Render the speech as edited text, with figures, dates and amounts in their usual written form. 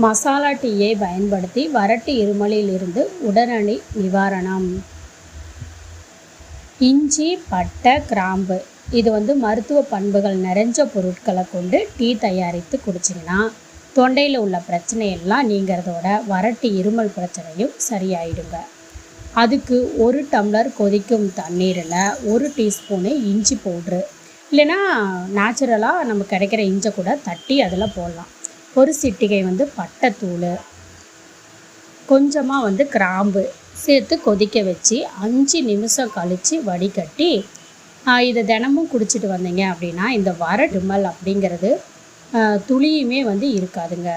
மசாலா டீயை பயன்படுத்தி வறட்டு இருமலில் இருந்து உடனடி நிவாரணம். இஞ்சி, பட்டை, கிராம்பு இது மருத்துவ பண்புகள் நிறைஞ்ச பொருட்களை கொண்டு டீ தயாரித்து குடிச்சிங்கன்னா தொண்டையில் உள்ள பிரச்சனையெல்லாம் நீங்கிறதோட வறட்டு இருமல் பிரச்சனையும் சரியாயிடுங்க. அதுக்கு 1 டம்ளர் கொதிக்கும் தண்ணீரில் 1 டீஸ்பூனு இஞ்சி பவுட்ரு, இல்லைன்னா நேச்சுரலாக நம்ம கிடைக்கிற இஞ்சை கூட தட்டி அதில் போடலாம். 1 சிட்டிகை பட்டைத்தூள், கொஞ்சமாக கிராம்பு சேர்த்து கொதிக்க வச்சு 5 நிமிஷம் கழித்து வடிகட்டி இதை தினமும் குடிச்சிட்டு வந்தீங்க அப்படின்னா இந்த இருமல் அப்படிங்கிறது துளியுமே இருக்காதுங்க.